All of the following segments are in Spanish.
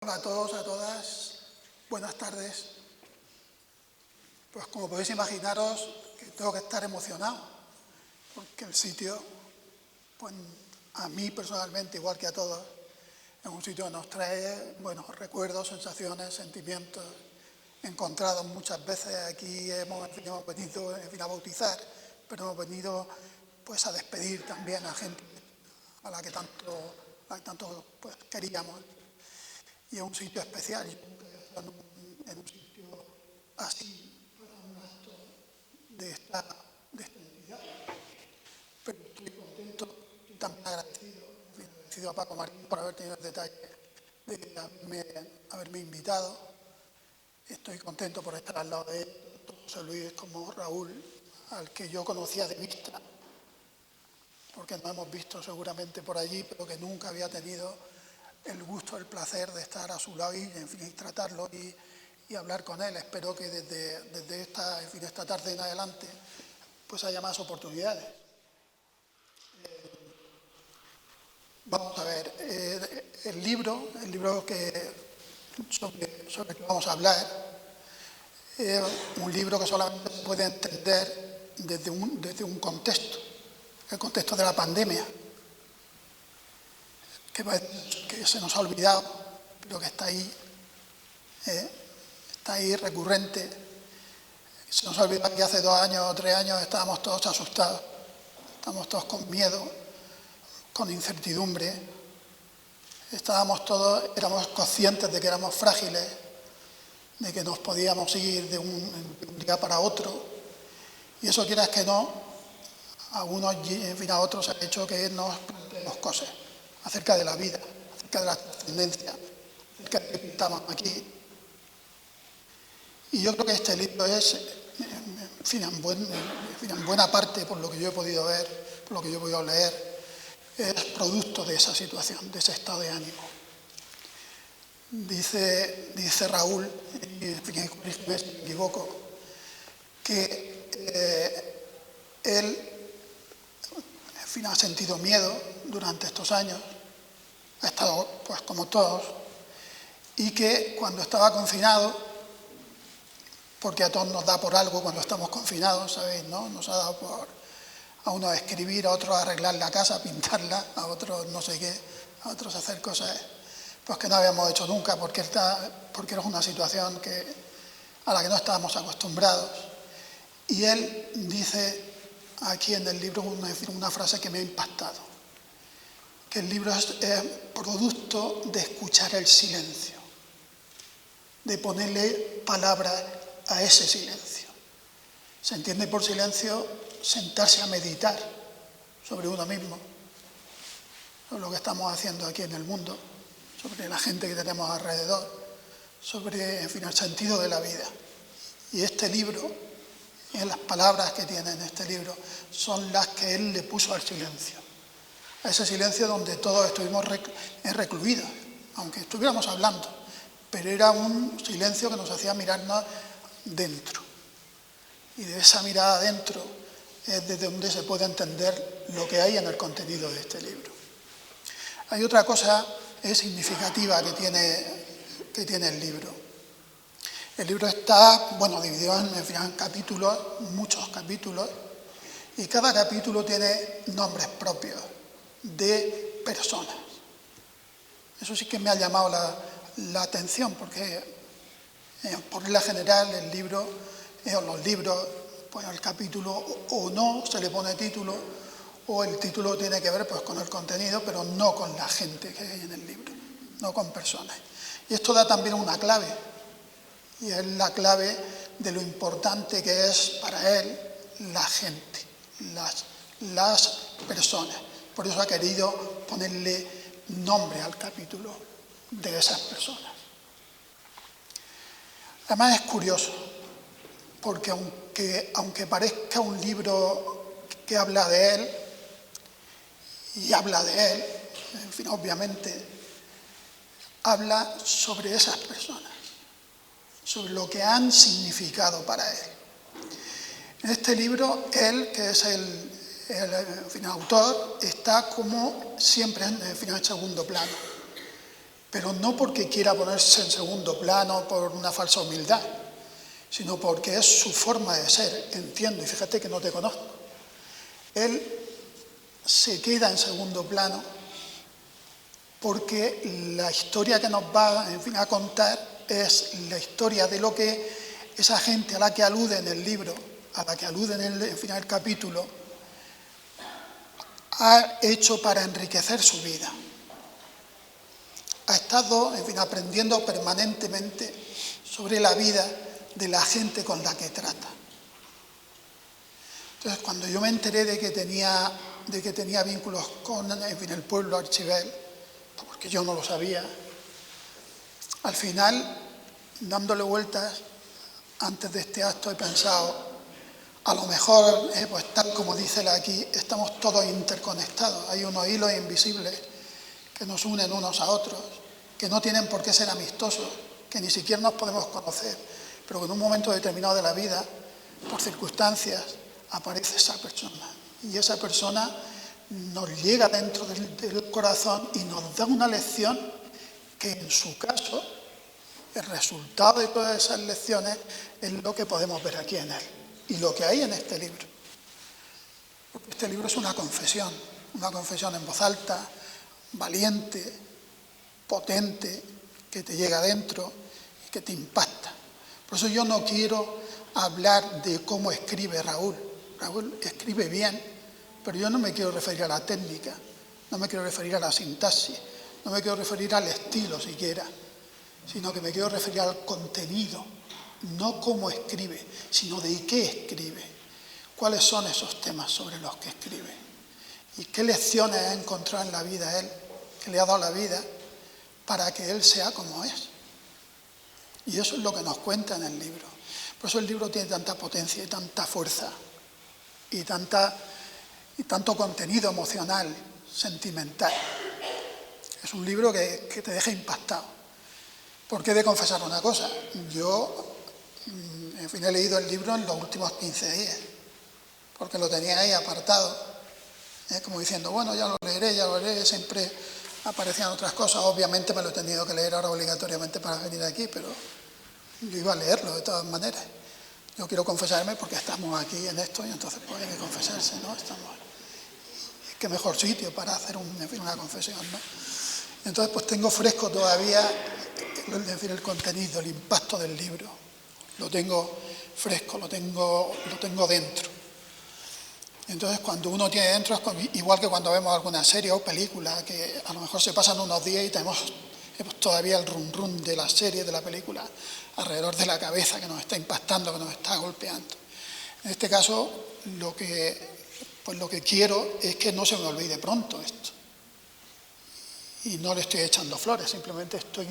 Hola a todos, a todas, buenas tardes. Pues como podéis imaginaros, que tengo que estar emocionado, porque el sitio, pues a mí personalmente, igual que a todos, es un sitio que nos trae buenos recuerdos, sensaciones, sentimientos encontrados muchas veces. Aquí hemos venido a bautizar, pero hemos venido pues a despedir también a gente a la que tanto pues, queríamos. Y es un sitio especial. Yo nunca he estado en un sitio así para un acto de esta entidad. Pero estoy contento y también agradecido a Paco Marín por haber tenido el detalle de haberme invitado. Estoy contento por estar al lado de él, tanto José Luis como Raúl, al que yo conocía de vista, porque nos hemos visto seguramente por allí, pero que nunca había tenido el gusto, el placer de estar a su lado y, en fin, tratarlo y hablar con él. Espero que desde esta tarde en adelante pues haya más oportunidades. Vamos a ver, el libro sobre el que vamos a hablar es un libro que solamente se puede entender desde un contexto, el contexto de la pandemia, que se nos ha olvidado, pero que está ahí recurrente. Se nos ha olvidado que hace 2 años o 3 años estábamos todos asustados, estábamos todos con miedo, con incertidumbre, éramos conscientes de que éramos frágiles, de que nos podíamos ir de un día para otro, y eso, quieras que no, a unos y en fin a otros ha hecho que nos planteemos cosas acerca de la vida, acerca de la trascendencia, acerca de lo que estamos aquí. Y yo creo que este libro es, en buena parte, por lo que yo he podido ver, por lo que yo he podido leer, es producto de esa situación, de ese estado de ánimo. Dice Raúl, y corrígeme si me equivoco, que él ha sentido miedo durante estos años, ha estado pues como todos, y que cuando estaba confinado, porque a todos nos da por algo cuando estamos confinados, ¿sabéis?, ¿no? Nos ha dado por a unos escribir, a otros arreglar la casa, pintarla, a otros no sé qué, a otros hacer cosas pues que no habíamos hecho nunca, porque era una situación a la que no estábamos acostumbrados. Y él dice aquí en el libro una frase que me ha impactado, que el libro es producto de escuchar el silencio, de ponerle palabras a ese silencio. Se entiende por silencio sentarse a meditar sobre uno mismo, sobre lo que estamos haciendo aquí en el mundo, sobre la gente que tenemos alrededor, sobre, en fin, el sentido de la vida. Y este libro, y las palabras que tiene en este libro, son las que él le puso al silencio. A ese silencio donde todos estuvimos recluidos, aunque estuviéramos hablando, pero era un silencio que nos hacía mirarnos dentro. Y de esa mirada dentro es desde donde se puede entender lo que hay en el contenido de este libro. Hay otra cosa significativa que tiene el libro. El libro está, dividido en capítulos, muchos capítulos, y cada capítulo tiene nombres propios de personas. Eso sí que me ha llamado la atención, porque por regla general el libro, los libros, pues al capítulo o no se le pone título, o el título tiene que ver pues con el contenido, pero no con la gente que hay en el libro, no con personas. Y esto da también una clave, y es la clave de lo importante que es para él la gente, las personas. Por eso ha querido ponerle nombre al capítulo de esas personas. Además es curioso, porque aunque parezca un libro que habla de él, y habla de él, en fin, obviamente, habla sobre esas personas, sobre lo que han significado para él. En este libro, él, que es el autor, está como siempre en segundo plano. pero no porque quiera ponerse en segundo plano por una falsa humildad, sino porque es su forma de ser. Entiendo, y fíjate que no te conozco. Él se queda en segundo plano porque la historia que nos va, a contar es la historia de lo que esa gente a la que alude en el libro, a la que alude en el capítulo, ha hecho para enriquecer su vida. Ha estado, aprendiendo permanentemente sobre la vida de la gente con la que trata. Entonces, cuando yo me enteré de que tenía vínculos con el pueblo Archibel, porque yo no lo sabía, al final, dándole vueltas, antes de este acto he pensado, a lo mejor, pues tal como dice aquí, estamos todos interconectados. Hay unos hilos invisibles que nos unen unos a otros, que no tienen por qué ser amistosos, que ni siquiera nos podemos conocer, pero que en un momento determinado de la vida, por circunstancias, aparece esa persona. Y esa persona nos llega dentro del corazón y nos da una lección que, en su caso, el resultado de todas esas lecciones es lo que podemos ver aquí en él y lo que hay en este libro. Porque este libro es una confesión en voz alta, valiente, potente, que te llega adentro y que te impacta. Por eso yo no quiero hablar de cómo escribe Raúl. Raúl escribe bien, pero yo no me quiero referir a la técnica, no me quiero referir a la sintaxis, no me quiero referir al estilo siquiera, sino que me quiero referir al contenido, no cómo escribe, sino de qué escribe, cuáles son esos temas sobre los que escribe y qué lecciones ha encontrado en la vida él, que le ha dado la vida para que él sea como es. Y eso es lo que nos cuenta en el libro. Por eso el libro tiene tanta potencia y tanta fuerza y tanto contenido emocional, sentimental. Es un libro que te deja impactado. Porque he de confesar una cosa, yo, he leído el libro en los últimos 15 días, porque lo tenía ahí apartado, como diciendo, bueno, ya lo leeré, siempre aparecían otras cosas, obviamente me lo he tenido que leer ahora obligatoriamente para venir aquí, pero yo iba a leerlo de todas maneras. Yo quiero confesarme porque estamos aquí en esto y entonces pues hay que confesarse, ¿no? Qué mejor sitio para hacer una confesión, ¿no? Entonces pues tengo fresco todavía, el contenido, el impacto del libro. Lo tengo fresco, lo tengo dentro. Entonces cuando uno tiene dentro es igual que cuando vemos alguna serie o película, que a lo mejor se pasan unos días y tenemos todavía el rum de la serie, de la película, alrededor de la cabeza, que nos está impactando, que nos está golpeando. En este caso, lo que quiero es que no se me olvide pronto esto. Y no le estoy echando flores, simplemente estoy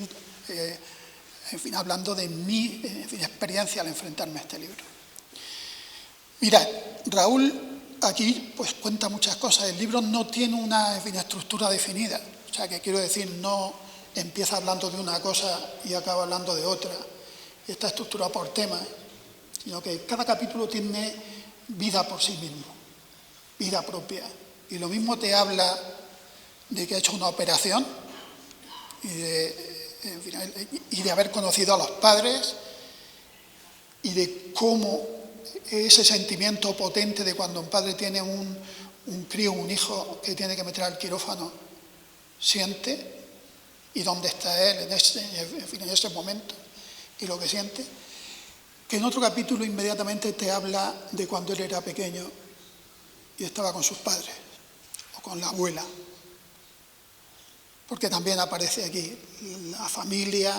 hablando de mi experiencia al enfrentarme a este libro. Mirad, Raúl aquí pues cuenta muchas cosas. El libro no tiene una estructura definida. O sea, que quiero decir, no empieza hablando de una cosa y acaba hablando de otra. Y está estructurado por temas, sino que cada capítulo tiene vida por sí mismo, vida propia. Y lo mismo te habla de que ha hecho una operación y de haber conocido a los padres y de cómo ese sentimiento potente de cuando un padre tiene un crío, un hijo que tiene que meter al quirófano, siente, y dónde está él en ese momento, y lo que siente, que en otro capítulo inmediatamente te habla de cuando él era pequeño y estaba con sus padres, o con la abuela, porque también aparece aquí la familia,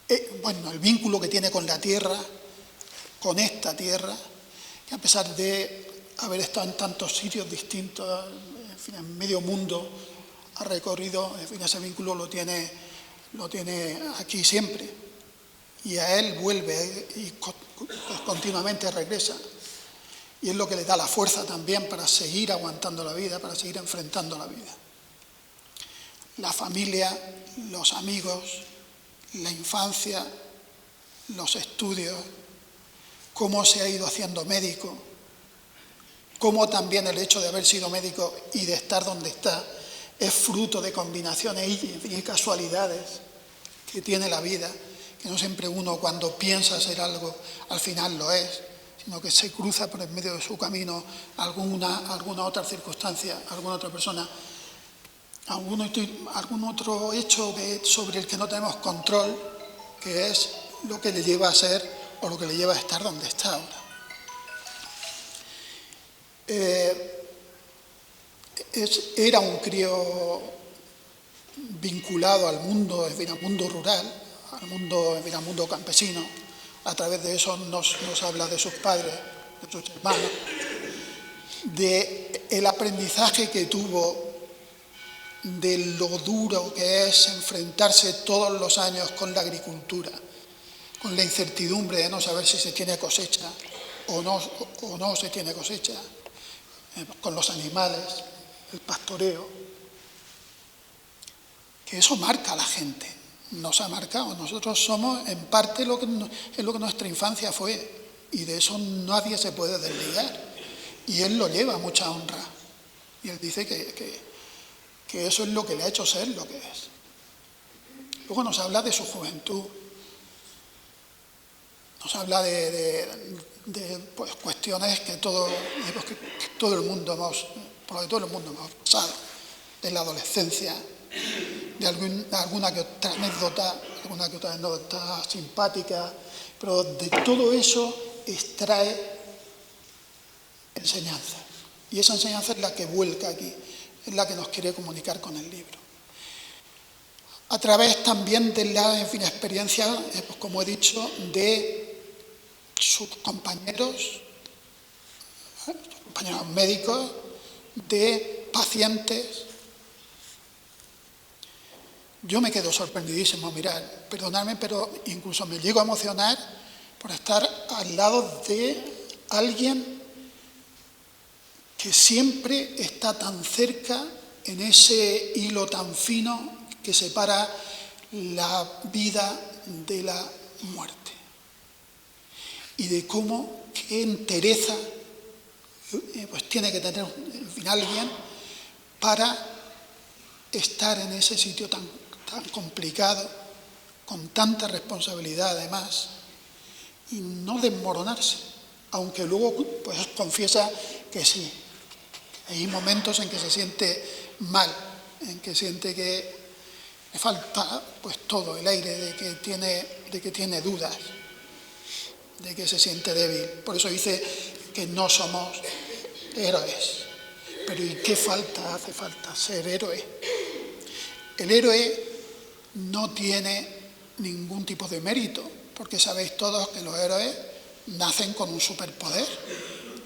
el vínculo que tiene con la tierra, con esta tierra, que a pesar de haber estado en tantos sitios distintos, en medio mundo, ha recorrido, ese vínculo lo tiene aquí siempre. Y a él vuelve y continuamente regresa. Y es lo que le da la fuerza también para seguir aguantando la vida, para seguir enfrentando la vida. La familia, los amigos, la infancia, los estudios, cómo se ha ido haciendo médico, cómo también el hecho de haber sido médico y de estar donde está es fruto de combinaciones y casualidades que tiene la vida, que no siempre uno cuando piensa ser algo al final lo es, sino que se cruza por en medio de su camino alguna otra circunstancia, alguna otra persona, algún otro hecho sobre el que no tenemos control, que es lo que le lleva a ser o lo que le lleva a estar donde está ahora. Era un crío vinculado al mundo, es decir, al mundo rural, al mundo campesino. A través de eso nos habla de sus padres, de sus hermanos, del aprendizaje que tuvo, de lo duro que es enfrentarse todos los años con la agricultura, con la incertidumbre de no saber si se tiene cosecha o no se tiene cosecha, con los animales, el pastoreo, que eso marca a la gente, nos ha marcado. Nosotros somos en parte lo que nuestra infancia fue, y de eso nadie se puede desligar, y él lo lleva a mucha honra, y él dice que eso es lo que le ha hecho ser lo que es. Luego nos habla de su juventud, nos habla de pues, cuestiones que todo el mundo hemos pasado, de la adolescencia, de alguna que otra anécdota simpática, pero de todo eso extrae enseñanza. Y esa enseñanza es la que vuelca aquí, es la que nos quiere comunicar con el libro. A través también de la experiencia, pues como he dicho, de sus compañeros médicos, de pacientes. Yo me quedo sorprendidísimo, mirad, perdonadme, pero incluso me llego a emocionar por estar al lado de alguien que siempre está tan cerca en ese hilo tan fino que separa la vida de la muerte. Y de cómo, qué entereza pues tiene que tener al final alguien para estar en ese sitio tan complicado, con tanta responsabilidad además, y no desmoronarse, aunque luego pues confiesa que sí. Hay momentos en que se siente mal, en que siente que le falta pues todo, el aire de que tiene dudas, de que se siente débil. Por eso dice que no somos héroes. Pero ¿y qué falta? Hace falta ser héroe. El héroe no tiene ningún tipo de mérito, porque sabéis todos que los héroes nacen con un superpoder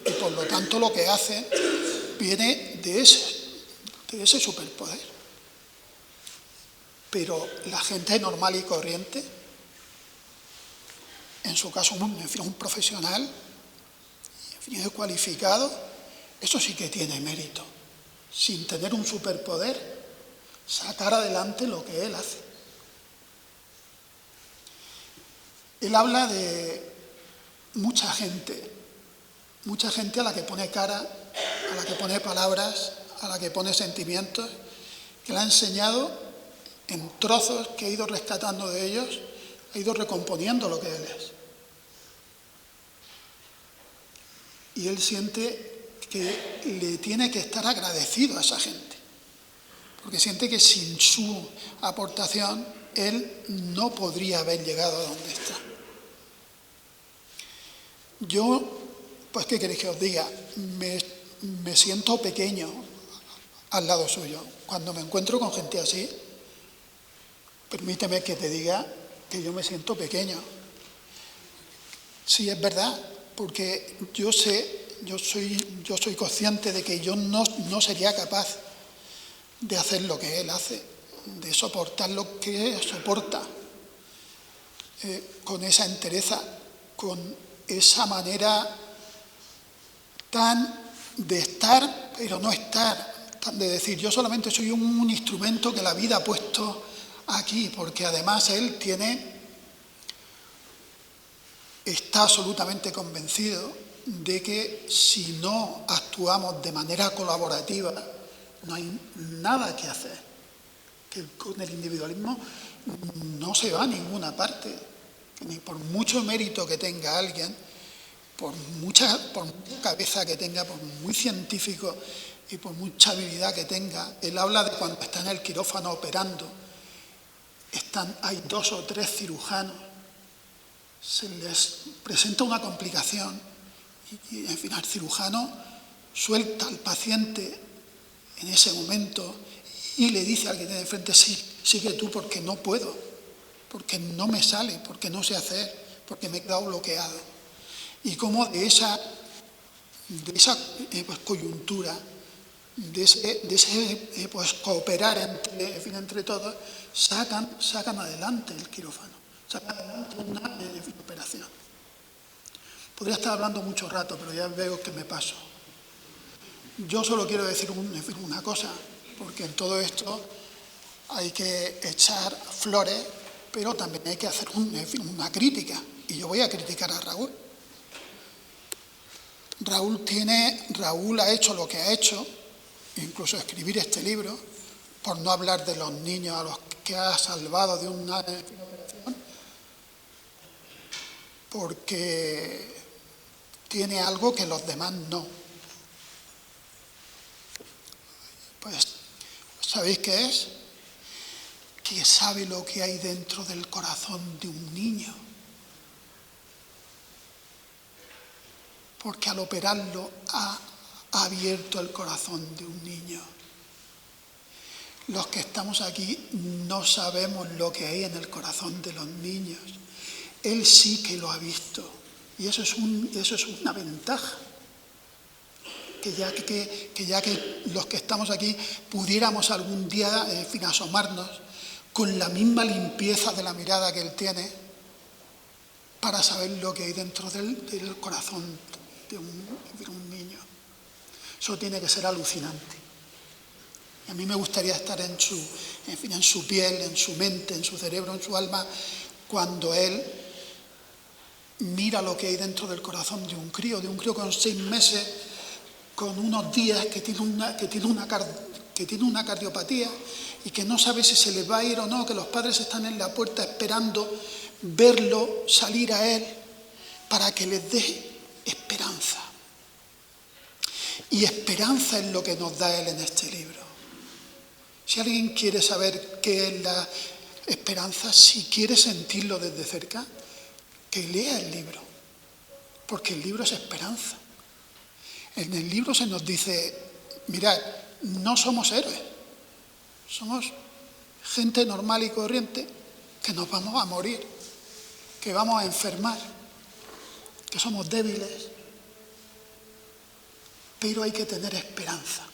y por lo tanto lo que hacen viene de ese superpoder. Pero la gente normal y corriente, en su caso un profesional cualificado, eso sí que tiene mérito, sin tener un superpoder, sacar adelante lo que él hace. Él habla de mucha gente a la que pone cara, a la que pone palabras, a la que pone sentimientos, que le ha enseñado en trozos que ha ido rescatando de ellos, ha ido recomponiendo lo que él es. Y él siente que le tiene que estar agradecido a esa gente, porque siente que sin su aportación él no podría haber llegado a donde está. Yo, pues, ¿qué queréis que os diga? Me siento pequeño al lado suyo. Cuando me encuentro con gente así, permíteme que te diga que yo me siento pequeño. Sí, es verdad, porque yo soy consciente de que yo no sería capaz de hacer lo que él hace, de soportar lo que soporta, con esa entereza, con esa manera tan de estar, pero no estar, tan de decir, yo solamente soy un instrumento que la vida ha puesto aquí, porque además él está absolutamente convencido de que si no actuamos de manera colaborativa, no hay nada que hacer, que con el individualismo no se va a ninguna parte, que ni por mucho mérito que tenga alguien, por mucha cabeza que tenga, por muy científico y por mucha habilidad que tenga. Él habla de cuando está en el quirófano operando, hay 2 o 3 cirujanos, se les presenta una complicación y en fin, el cirujano suelta al paciente en ese momento y le dice al que tiene enfrente: sí, sigue tú, porque no puedo, porque no me sale, porque no sé hacer, porque me he quedado bloqueado. Y cómo de esa coyuntura, de ese cooperar entre todos, sacan adelante el quirófano, sacan adelante una operación. Podría estar hablando mucho rato, pero ya veo que me paso. Yo solo quiero decir una cosa, porque en todo esto hay que echar flores, pero también hay que hacer una crítica. Y yo voy a criticar a Raúl. Raúl ha hecho lo que ha hecho, incluso escribir este libro, por no hablar de los niños a los que ha salvado de una operación, porque tiene algo que los demás no. Pues, ¿sabéis qué es? Que sabe lo que hay dentro del corazón de un niño. Porque al operarlo ha abierto el corazón de un niño. Los que estamos aquí no sabemos lo que hay en el corazón de los niños. Él sí que lo ha visto. Y eso es una ventaja. Que ya que los que estamos aquí pudiéramos algún día asomarnos con la misma limpieza de la mirada que él tiene para saber lo que hay dentro del corazón de un niño. Eso tiene que ser alucinante. Y a mí me gustaría estar en su piel, en su mente, en su cerebro, en su alma, cuando él mira lo que hay dentro del corazón de un crío con 6 meses, con unos días, que tiene una cardiopatía y que no sabe si se le va a ir o no, que los padres están en la puerta esperando verlo salir a él para que les dé esperanza. Y esperanza es lo que nos da él en este libro. Si alguien quiere saber qué es la esperanza, si quiere sentirlo desde cerca, que lea el libro, porque el libro es esperanza. En el libro se nos dice: mirad, no somos héroes, somos gente normal y corriente, que nos vamos a morir, que vamos a enfermar, que somos débiles, pero hay que tener esperanza.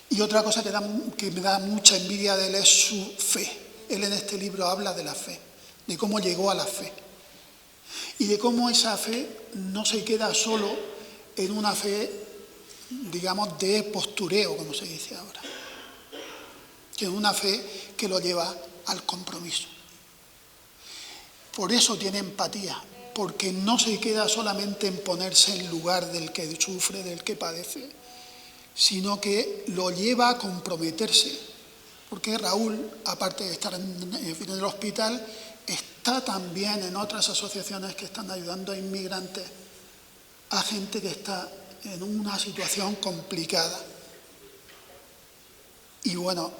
Y otra cosa que me da mucha envidia de él es su fe. Él en este libro habla de la fe, de cómo llegó a la fe y de cómo esa fe no se queda solo en una fe, digamos, de postureo, como se dice ahora, que es una fe que lo lleva al compromiso. Por eso tiene empatía, porque no se queda solamente en ponerse en lugar del que sufre, del que padece, sino que lo lleva a comprometerse, porque Raúl, aparte de estar en el hospital, está también en otras asociaciones que están ayudando a inmigrantes, a gente que está en una situación complicada. Y bueno,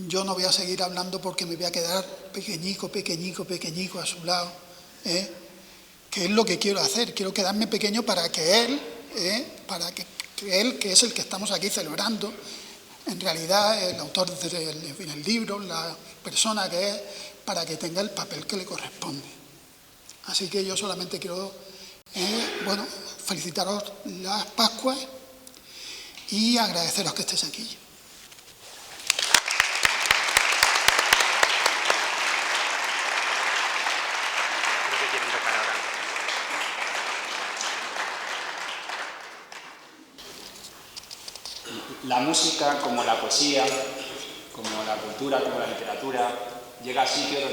yo no voy a seguir hablando porque me voy a quedar pequeñico a su lado, que es lo que quiero hacer. Quiero quedarme pequeño para que él, que es el que estamos aquí celebrando, en realidad el autor del libro, la persona que es, para que tenga el papel que le corresponde. Así que yo solamente quiero felicitaros las Pascuas y agradeceros que estéis aquí. La música, como la poesía, como la cultura, como la literatura, llega a sitios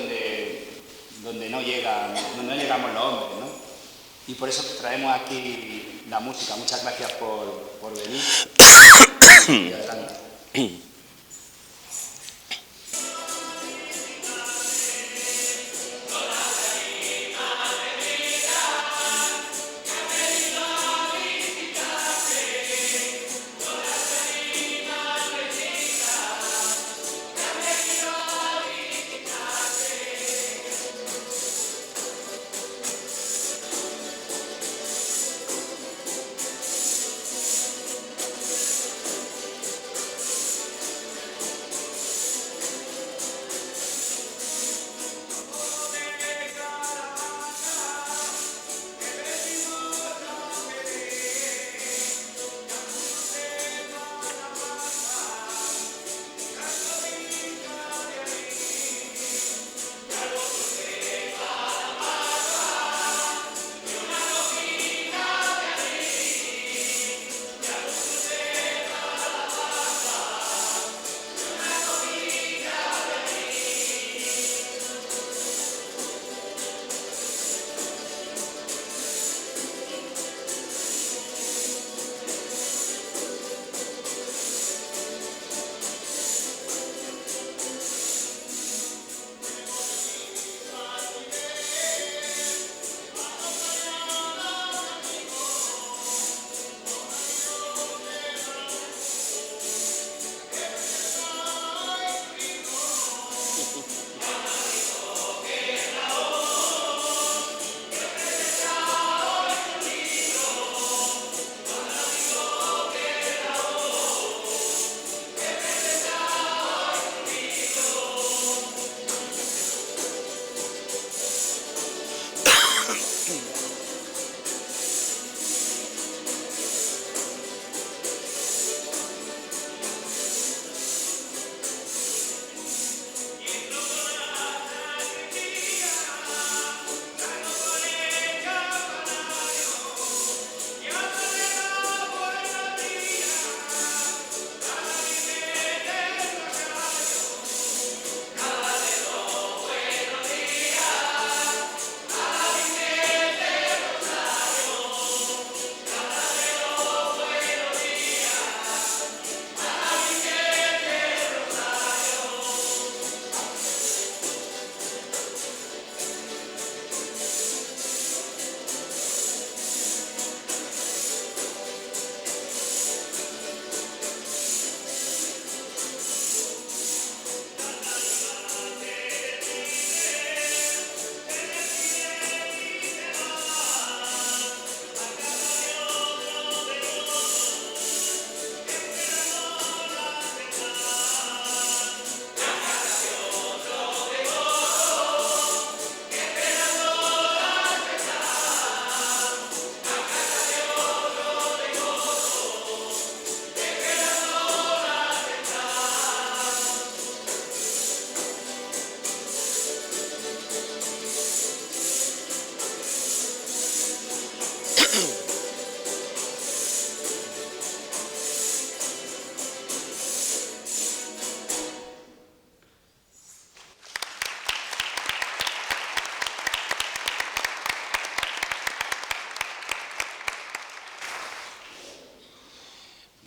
donde no llegamos los hombres, ¿no? Y por eso traemos aquí la música. Muchas gracias por venir. Y adelante.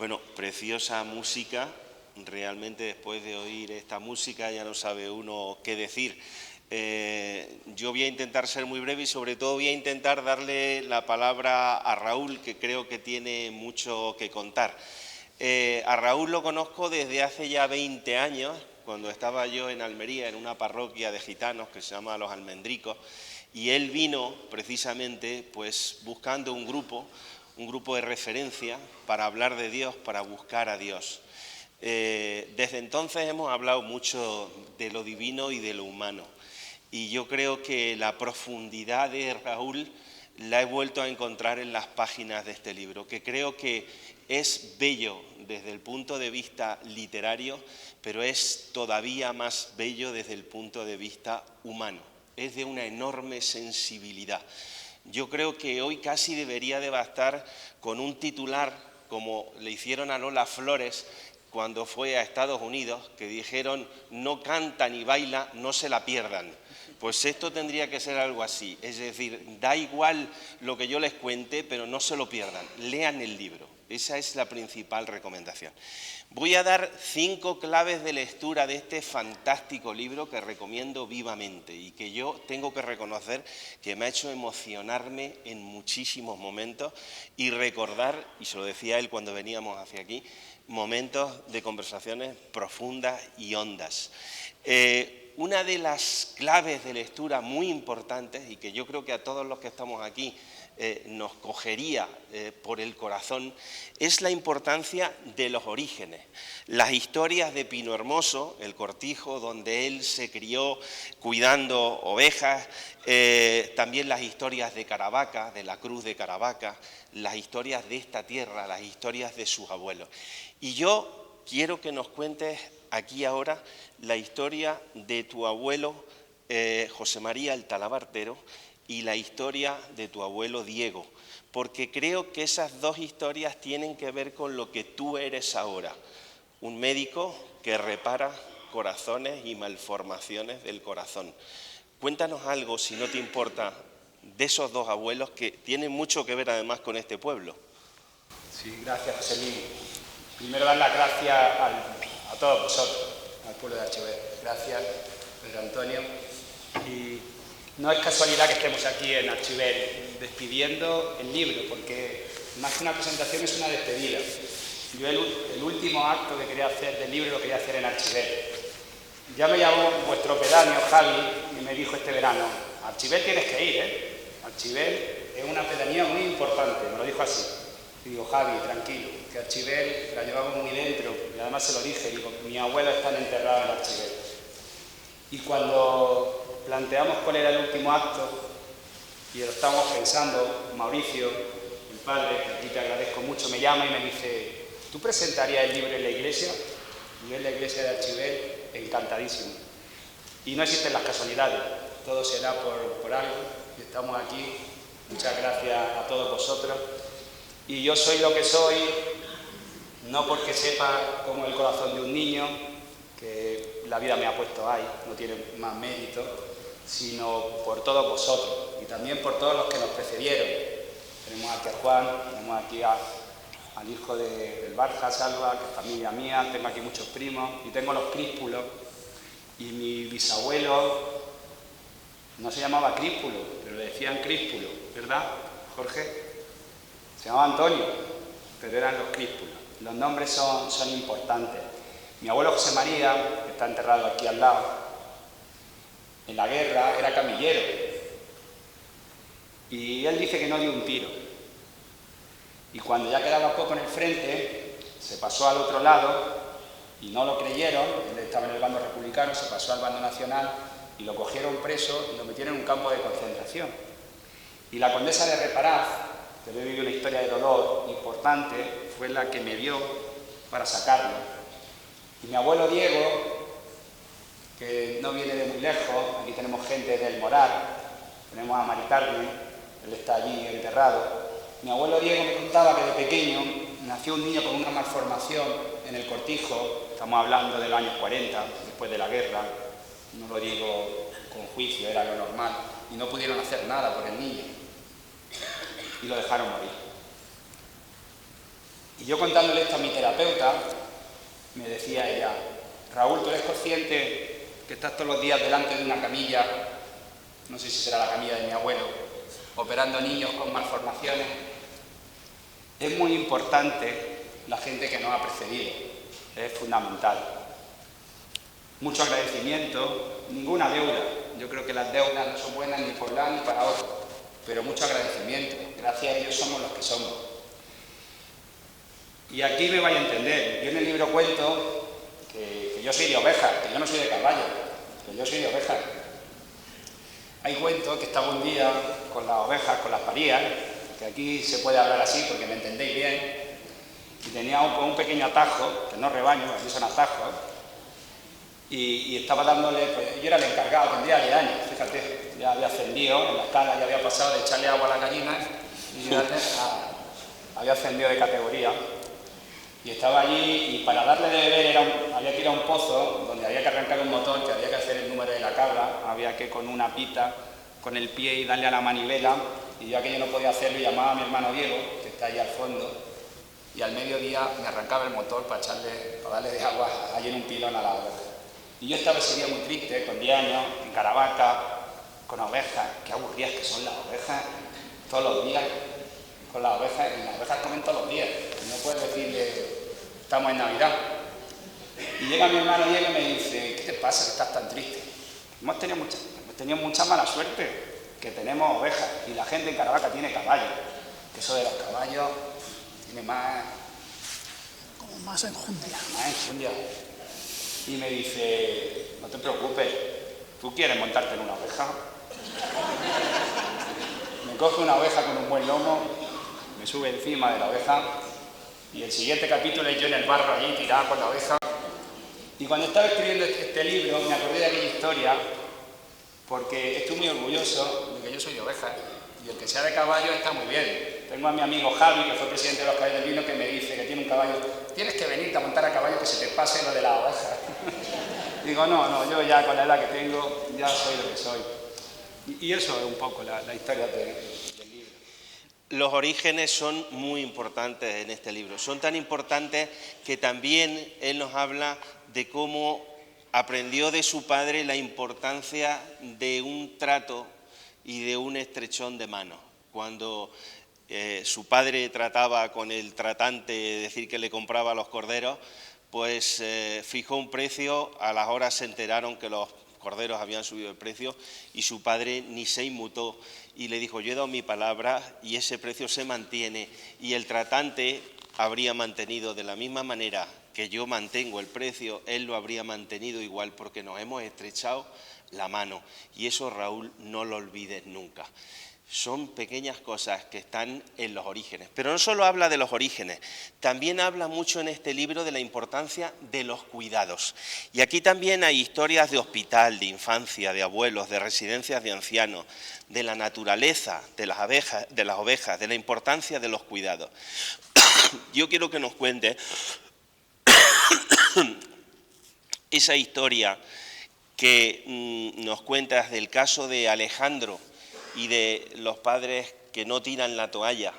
Bueno, preciosa música. Realmente después de oír esta música ya no sabe uno qué decir. Yo voy a intentar ser muy breve y sobre todo voy a intentar darle la palabra a Raúl, que creo que tiene mucho que contar. A Raúl lo conozco desde hace ya 20 años, cuando estaba yo en Almería, en una parroquia de gitanos que se llama Los Almendricos, y él vino precisamente pues buscando un grupo de referencia para hablar de Dios, para buscar a Dios. Desde entonces hemos hablado mucho de lo divino y de lo humano. Y yo creo que la profundidad de Raúl la he vuelto a encontrar en las páginas de este libro, que creo que es bello desde el punto de vista literario, pero es todavía más bello desde el punto de vista humano. Es de una enorme sensibilidad. Yo creo que hoy casi debería de bastar con un titular, como le hicieron a Lola Flores cuando fue a Estados Unidos, que dijeron: no canta ni baila, no se la pierdan. Pues esto tendría que ser algo así, es decir, da igual lo que yo les cuente, pero no se lo pierdan, lean el libro. Esa es la principal recomendación. Voy a dar 5 claves de lectura de este fantástico libro que recomiendo vivamente y que yo tengo que reconocer que me ha hecho emocionarme en muchísimos momentos y recordar, y se lo decía él cuando veníamos hacia aquí, momentos de conversaciones profundas y hondas. Una de las claves de lectura muy importantes y que yo creo que a todos los que estamos aquí nos cogería por el corazón es la importancia de los orígenes. Las historias de Pino Hermoso, el cortijo donde él se crió cuidando ovejas, también las historias de Caravaca, de la Cruz de Caravaca, las historias de esta tierra, las historias de sus abuelos. Y yo quiero que nos cuentes aquí ahora la historia de tu abuelo José María el Talabartero y la historia de tu abuelo Diego, porque creo que esas dos historias tienen que ver con lo que tú eres ahora, un médico que repara corazones y malformaciones del corazón. Cuéntanos algo, si no te importa, de esos dos abuelos que tienen mucho que ver además con este pueblo. Sí, gracias, José Luis. Primero dar las gracias a todos vosotros, al pueblo de Archiver. Gracias, Pedro Antonio. Y no es casualidad que estemos aquí en Archiver despidiendo el libro, porque más que una presentación es una despedida. Yo el último acto que quería hacer del libro lo quería hacer en Archiver. Ya me llamó vuestro pedáneo, Javi, y me dijo este verano, a Archiver tienes que ir, ¿eh? Archiver es una pedanía muy importante, me lo dijo así. Y digo, Javi, tranquilo, que Archiver la llevamos muy dentro, y además se lo dije, digo, mi abuelo está enterrado en Archiver. Y cuando planteamos cuál era el último acto, y lo estábamos pensando, Mauricio, el padre, que aquí te agradezco mucho, me llama y me dice, ¿tú presentarías el libro en la iglesia? Y yo en la iglesia de Archiver, encantadísimo. Y no existen las casualidades, todo se da por algo, y estamos aquí. Muchas gracias a todos vosotros. Y yo soy lo que soy, no porque sepa cómo es el corazón de un niño, que la vida me ha puesto ahí, no tiene más mérito, sino por todos vosotros y también por todos los que nos precedieron. Tenemos aquí a Juan, tenemos aquí al hijo del Barja, Salva, que es familia mía, tengo aquí muchos primos y tengo los Críspulos. Y mi bisabuelo no se llamaba Críspulo, pero le decían Críspulo, ¿verdad, Jorge? Se llamaba Antonio, pero eran los Críspulos. Los nombres son importantes. Mi abuelo José María, que está enterrado aquí al lado, en la guerra era camillero. Y él dice que no dio un tiro. Y cuando ya quedaba poco en el frente, se pasó al otro lado y no lo creyeron. Él estaba en el bando republicano, se pasó al bando nacional y lo cogieron preso y lo metieron en un campo de concentración. Y la condesa de Reparaz, que he vivido una historia de dolor importante, fue la que me vio para sacarlo. Y mi abuelo Diego, que no viene de muy lejos, aquí tenemos gente del Moral, tenemos a Mari Carmen, él está allí enterrado. Mi abuelo Diego me contaba que de pequeño nació un niño con una malformación en el cortijo, estamos hablando de los años 40, después de la guerra, no lo digo con juicio, era lo normal, y no pudieron hacer nada por el niño. Y lo dejaron morir. Y yo contándole esto a mi terapeuta, me decía ella, Raúl, ¿tú eres consciente que estás todos los días delante de una camilla, no sé si será la camilla de mi abuelo, operando niños con malformaciones? Es muy importante la gente que nos ha precedido, es fundamental. Mucho agradecimiento, ninguna deuda. Yo creo que las deudas no son buenas ni por un lado ni para otro. Pero mucho agradecimiento, gracias a ellos somos los que somos. Y aquí me vais a entender, yo en el libro cuento que yo soy de ovejas, que yo no soy de caballo, que yo soy de ovejas. Hay cuentos que estaba un día con las ovejas, con las parías, que aquí se puede hablar así porque me entendéis bien, y tenía un pequeño atajo, que no rebaño, aquí son atajos, y estaba dándole, pues yo era el encargado, tendría 10 años, fíjate, ya había ascendido en la escala, ya había pasado de echarle agua a las gallinas y había ascendido de categoría. Y estaba allí y para darle de beber había que ir a un pozo donde había que arrancar un motor, que había que hacer el número de la cabra había que con una pita, con el pie y darle a la manivela, y yo aquello no podía hacerlo y llamaba a mi hermano Diego, que está ahí al fondo, y al mediodía me arrancaba el motor para darle de agua ahí en un pilón a la oveja. Y yo estaba ese día muy triste, con 10 años, en Caravaca, con ovejas, qué aburridas que son las ovejas, todos los días, con las ovejas, y las ovejas comen todos los días, no puedes decirle, estamos en Navidad. Y llega mi hermano Diego y me dice, ¿qué te pasa que estás tan triste? Hemos tenido mucha mala suerte, que tenemos ovejas, y la gente en Caravaca tiene caballos, que eso de los caballos tiene más... Como más enjundia. Más enjundia. Y me dice, no te preocupes, ¿tú quieres montarte en una oveja? Me coge una oveja con un buen lomo, me sube encima de la oveja, y el siguiente capítulo es yo en el barro allí tirado con la oveja. Y cuando estaba escribiendo este libro me acordé de aquella historia, porque estoy muy orgulloso de que yo soy de oveja, y el que sea de caballo está muy bien. Tengo a mi amigo Javi, que fue presidente de los Caballos del Vino, que me dice que tiene un caballo, tienes que venirte a montar a caballo que se te pase lo de la oveja. Digo, no, yo ya con la edad que tengo, ya soy lo que soy. Y eso es un poco la historia del libro. Los orígenes son muy importantes en este libro. Son tan importantes que también él nos habla de cómo aprendió de su padre la importancia de un trato y de un estrechón de mano. Cuando su padre trataba con el tratante, es decir, que le compraba los corderos, pues fijó un precio, a las horas se enteraron que los corderos habían subido de precio y su padre ni se inmutó y le dijo, yo he dado mi palabra y ese precio se mantiene, y el tratante habría mantenido de la misma manera que yo mantengo el precio, él lo habría mantenido igual, porque nos hemos estrechado la mano, y eso, Raúl, no lo olvides nunca. Son pequeñas cosas que están en los orígenes. Pero no solo habla de los orígenes, también habla mucho en este libro de la importancia de los cuidados. Y aquí también hay historias de hospital, de infancia, de abuelos, de residencias de ancianos, de la naturaleza, de las ovejas, de la importancia de los cuidados. Yo quiero que nos cuente esa historia que nos cuentas del caso de Alejandro y de los padres que no tiran la toalla.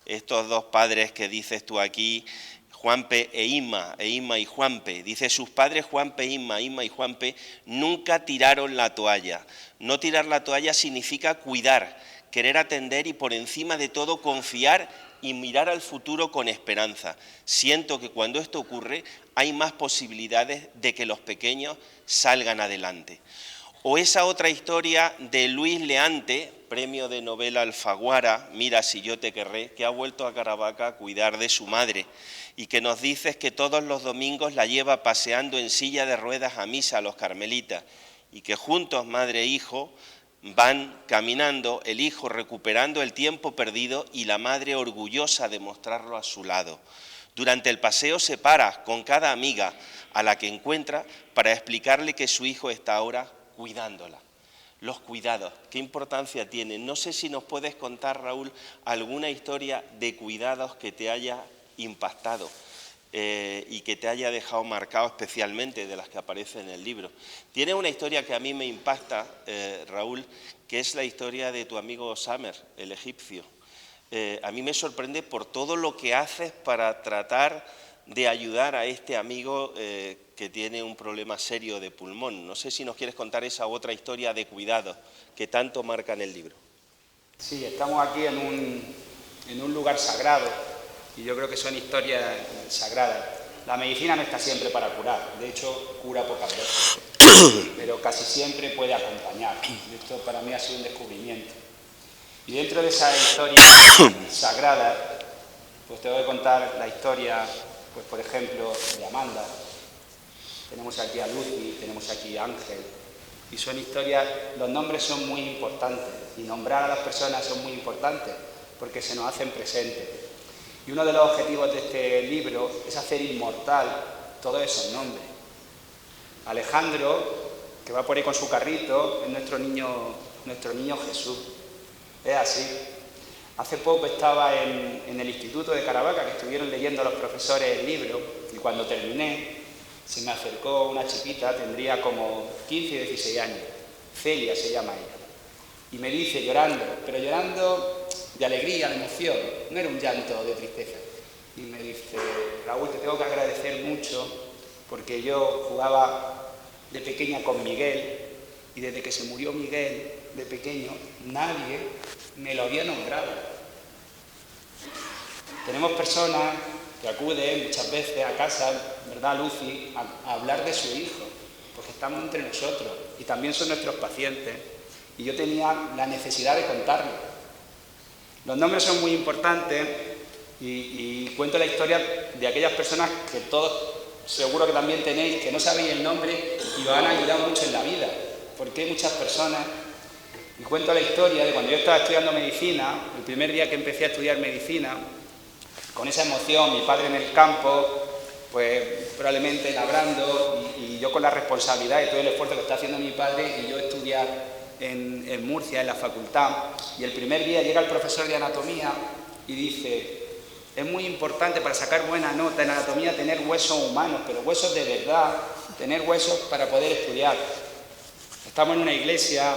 Estos dos padres que dices tú aquí, Juanpe e Inma y Juanpe. Dice, sus padres Juanpe, Inma y Juanpe nunca tiraron la toalla. No tirar la toalla significa cuidar, querer atender y por encima de todo confiar y mirar al futuro con esperanza. Siento que cuando esto ocurre hay más posibilidades de que los pequeños salgan adelante. O esa otra historia de Luis Leante, premio de novela Alfaguara, Mira si yo te querré, que ha vuelto a Caravaca a cuidar de su madre y que nos dice que todos los domingos la lleva paseando en silla de ruedas a misa a los carmelitas y que juntos, madre e hijo, van caminando, el hijo recuperando el tiempo perdido y la madre orgullosa de mostrarlo a su lado. Durante el paseo se para con cada amiga a la que encuentra para explicarle que su hijo está ahora cuidándola. Los cuidados, ¿qué importancia tienen? No sé si nos puedes contar, Raúl, alguna historia de cuidados que te haya impactado y que te haya dejado marcado especialmente de las que aparecen en el libro. Tiene una historia que a mí me impacta, Raúl, que es la historia de tu amigo Samer, el egipcio. A mí me sorprende por todo lo que haces para tratar de ayudar a este amigo que tiene un problema serio de pulmón. No sé si nos quieres contar esa otra historia de cuidado que tanto marca en el libro. Sí, estamos aquí en un lugar sagrado y yo creo que son historias sagradas. La medicina no está siempre para curar, de hecho cura pocas veces, pero casi siempre puede acompañar. Esto para mí ha sido un descubrimiento. Y dentro de esa historia sagrada, pues te voy a contar la historia, pues por ejemplo, de Amanda. Tenemos aquí a Lucy, tenemos aquí a Ángel, y son historias, los nombres son muy importantes, y nombrar a las personas son muy importantes, porque se nos hacen presentes. Y uno de los objetivos de este libro es hacer inmortal todos esos nombres. Alejandro, que va por ahí con su carrito, es nuestro niño Jesús. Es así. Hace poco estaba en el Instituto de Caravaca, que estuvieron leyendo los profesores el libro, y cuando terminé, se me acercó una chiquita, tendría como 15 o 16 años, Celia se llama ella. Y me dice, llorando, pero llorando de alegría, de emoción, no era un llanto de tristeza. Y me dice, Raúl, te tengo que agradecer mucho porque yo jugaba de pequeña con Miguel y desde que se murió Miguel de pequeño, nadie me lo había nombrado. Tenemos personas que acuden muchas veces a casa, ¿verdad, Lucy?, a hablar de su hijo, porque estamos entre nosotros y también son nuestros pacientes. Y yo tenía la necesidad de contarlo. Los nombres son muy importantes y cuento la historia de aquellas personas que todos seguro que también tenéis, que no sabéis el nombre y os han ayudado mucho en la vida, porque hay muchas personas. Y cuento la historia de cuando yo estaba estudiando medicina, el primer día que empecé a estudiar medicina, con esa emoción, mi padre en el campo, pues probablemente labrando y yo con la responsabilidad y todo el esfuerzo que está haciendo mi padre y yo estudiar en Murcia, en la facultad, y el primer día llega el profesor de anatomía y dice, es muy importante para sacar buena nota en anatomía tener huesos humanos, pero huesos de verdad, tener huesos para poder estudiar. Estamos en una iglesia,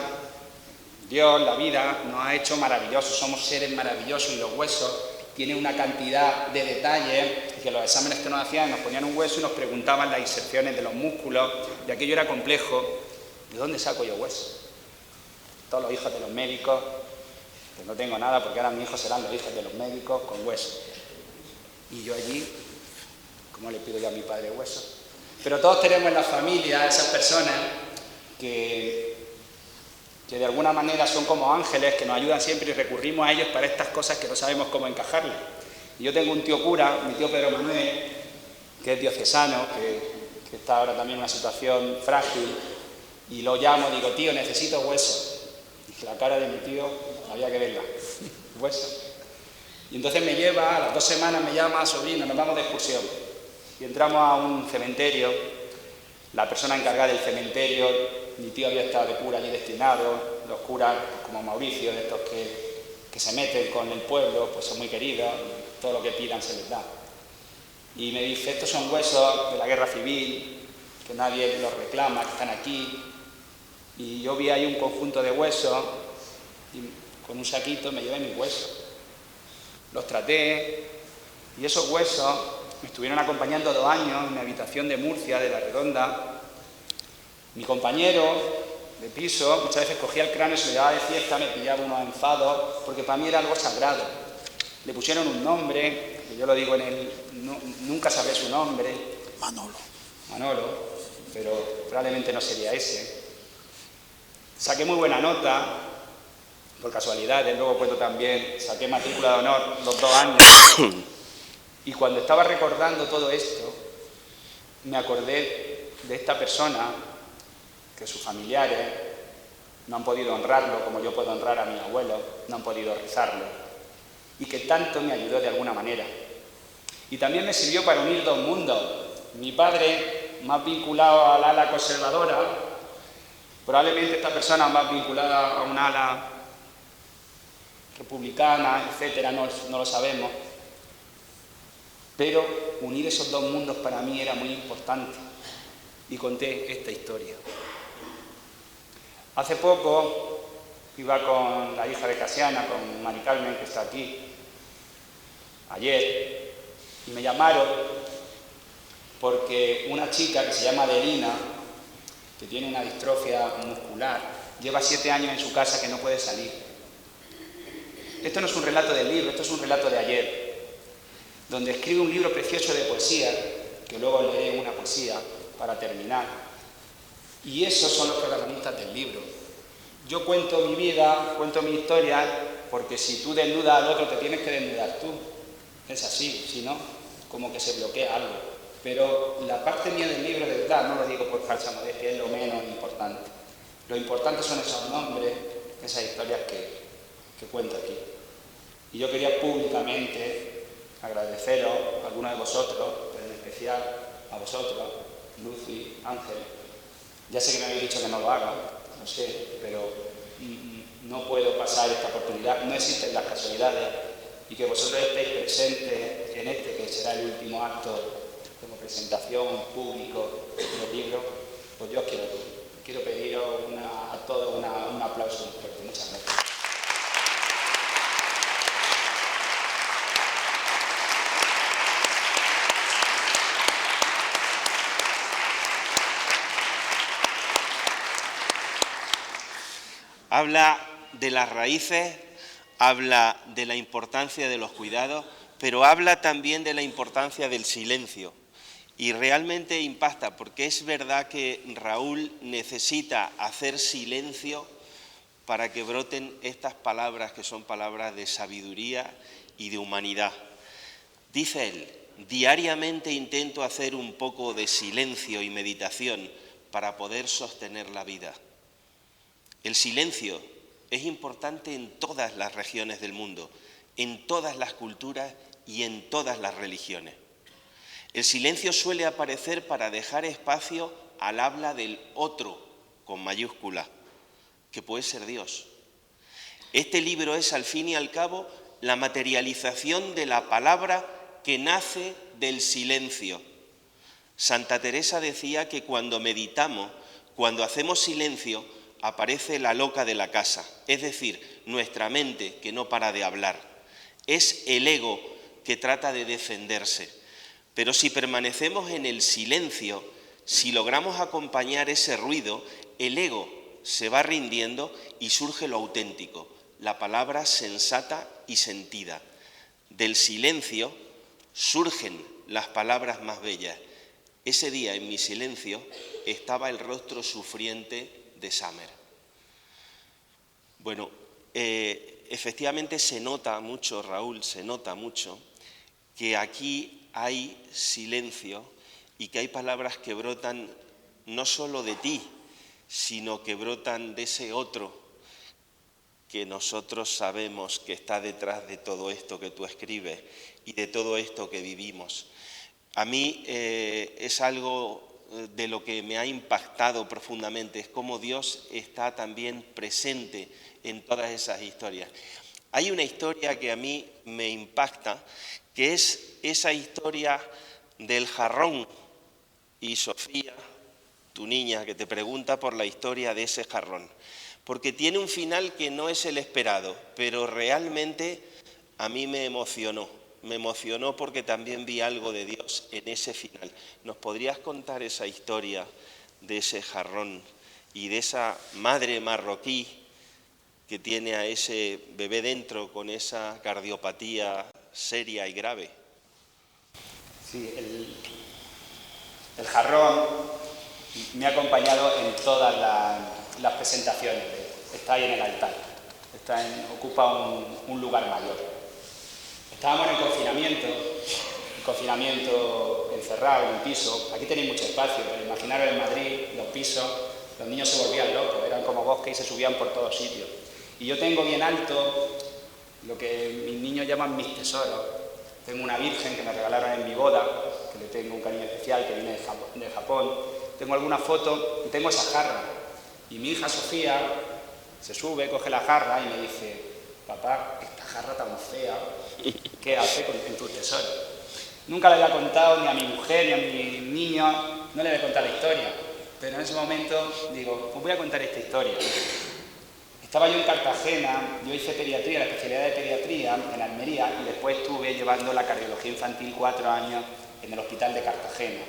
Dios, la vida, nos ha hecho maravillosos, somos seres maravillosos y los huesos tienen una cantidad de detalles que los exámenes que nos hacían nos ponían un hueso y nos preguntaban las inserciones de los músculos y aquello era complejo. ¿De dónde saco yo huesos? Todos los hijos de los médicos, pues no tengo nada porque ahora mis hijos serán los hijos de los médicos con huesos. Y yo allí, ¿cómo le pido yo a mi padre huesos? Pero todos tenemos en la familia esas personas que de alguna manera son como ángeles que nos ayudan siempre y recurrimos a ellos para estas cosas que no sabemos cómo encajarles. Y yo tengo un tío cura, mi tío Pedro Manuel, que es diocesano, que está ahora también en una situación frágil, y lo llamo y digo, tío, necesito huesos. Y la cara de mi tío, había que verla, huesos. Y entonces me lleva, a las 2 semanas me llama, sobrino, nos vamos de excursión. Y entramos a un cementerio, la persona encargada del cementerio, mi tío había estado de cura allí destinado, los curas como Mauricio, de estos que se meten con el pueblo, pues son muy queridos, todo lo que pidan se les da. Y me dice, estos son huesos de la guerra civil, que nadie los reclama, que están aquí. Y yo vi ahí un conjunto de huesos y con un saquito me llevé mis huesos. Los traté y esos huesos me estuvieron acompañando 2 años en mi habitación de Murcia, de La Redonda. Mi compañero de piso muchas veces cogía el cráneo, se lo llevaba de fiesta, me pillaba unos enfados, porque para mí era algo sagrado. Le pusieron un nombre, que yo lo digo nunca sabré su nombre. Manolo, pero probablemente no sería ese. Saqué muy buena nota, por casualidades, luego cuento también, saqué matrícula de honor los 2 años. Y cuando estaba recordando todo esto, me acordé de esta persona que sus familiares no han podido honrarlo como yo puedo honrar a mi abuelo, no han podido rezarlo, y que tanto me ayudó de alguna manera. Y también me sirvió para unir 2 mundos. Mi padre, más vinculado al ala conservadora, probablemente esta persona más vinculada a un ala republicana, etcétera, no lo sabemos. Pero unir esos 2 mundos para mí era muy importante. Y conté esta historia. Hace poco iba con la hija de Casiana, con Mari Carmen, que está aquí, ayer, y me llamaron porque una chica que se llama Adelina, que tiene una distrofia muscular, lleva 7 años en su casa que no puede salir. Esto no es un relato del libro, esto es un relato de ayer, donde escribe un libro precioso de poesía, que luego leeré una poesía para terminar. Y esos son los protagonistas del libro. Yo cuento mi vida, cuento mi historia, porque si tú desnudas al otro te tienes que desnudar tú. Es así, si no, como que se bloquea algo. Pero la parte mía del libro, de verdad, no lo digo por falsa modestia, es lo menos importante. Lo importante son esos nombres, esas historias que cuento aquí. Y yo quería públicamente agradeceros a algunos de vosotros, pero en especial a vosotros, Lucy, Ángel. Ya sé que me habéis dicho que no lo haga, lo sé, pero no puedo pasar esta oportunidad, no existen las casualidades, y que vosotros estéis presentes en este, que será el último acto como presentación público del libro, pues yo os quiero pediros a todos Habla de las raíces, habla de la importancia de los cuidados, pero habla también de la importancia del silencio. Y realmente impacta, porque es verdad que Raúl necesita hacer silencio para que broten estas palabras que son palabras de sabiduría y de humanidad. Dice él: diariamente intento hacer un poco de silencio y meditación para poder sostener la vida. El silencio es importante en todas las regiones del mundo, en todas las culturas y en todas las religiones. El silencio suele aparecer para dejar espacio al habla del otro, con mayúscula, que puede ser Dios. Este libro es, al fin y al cabo, la materialización de la palabra que nace del silencio. Santa Teresa decía que cuando meditamos, cuando hacemos silencio, aparece la loca de la casa, es decir, nuestra mente que no para de hablar. Es el ego que trata de defenderse. Pero si permanecemos en el silencio, si logramos acompañar ese ruido, el ego se va rindiendo y surge lo auténtico, la palabra sensata y sentida. Del silencio surgen las palabras más bellas. Ese día en mi silencio estaba el rostro sufriente de Summer. Bueno, efectivamente se nota mucho, Raúl, se nota mucho que aquí hay silencio y que hay palabras que brotan no solo de ti, sino que brotan de ese otro que nosotros sabemos que está detrás de todo esto que tú escribes y de todo esto que vivimos. A mí es algo de lo que me ha impactado profundamente, es cómo Dios está también presente en todas esas historias. Hay una historia que a mí me impacta, que es esa historia del jarrón, y Sofía, tu niña, que te pregunta por la historia de ese jarrón, porque tiene un final que no es el esperado, pero realmente a mí me emocionó porque también vi algo de Dios en ese final. ¿Nos podrías contar esa historia de ese jarrón y de esa madre marroquí que tiene a ese bebé dentro con esa cardiopatía seria y grave? Sí, el jarrón me ha acompañado en todas las presentaciones. Está ahí en el altar, ocupa un lugar mayor. Estábamos en el confinamiento encerrado en un piso. Aquí tenéis mucho espacio, pero imaginaros en Madrid, los pisos, los niños se volvían locos, eran como bosques y se subían por todos sitios. Y yo tengo bien alto lo que mis niños llaman mis tesoros. Tengo una virgen que me regalaron en mi boda, que le tengo un cariño especial, que viene de Japón. Tengo alguna foto y tengo esa jarra. Y mi hija Sofía se sube, coge la jarra y me dice: papá, esta jarra tan fea, ¿qué hace en tus tesoros? Nunca le había contado ni a mi mujer ni a mis niños, no le voy a contar la historia. Pero en ese momento digo, pues voy a contar esta historia. Estaba yo en Cartagena, yo hice pediatría, la especialidad de pediatría en Almería, y después estuve llevando la cardiología infantil 4 años en el hospital de Cartagena.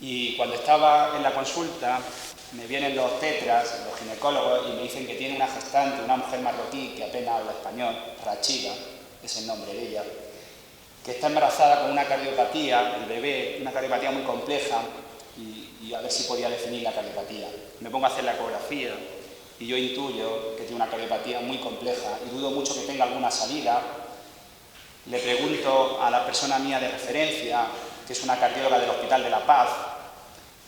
Y cuando estaba en la consulta, me vienen los tetras, los ginecólogos, y me dicen que tiene una gestante, una mujer marroquí que apenas habla español, Rachida, es el nombre de ella, que está embarazada con una cardiopatía, el bebé, una cardiopatía muy compleja, y a ver si podía definir la cardiopatía. Me pongo a hacer la ecografía y yo intuyo que tiene una cardiopatía muy compleja y dudo mucho que tenga alguna salida. Le pregunto a la persona mía de referencia, que es una cardióloga del Hospital de la Paz,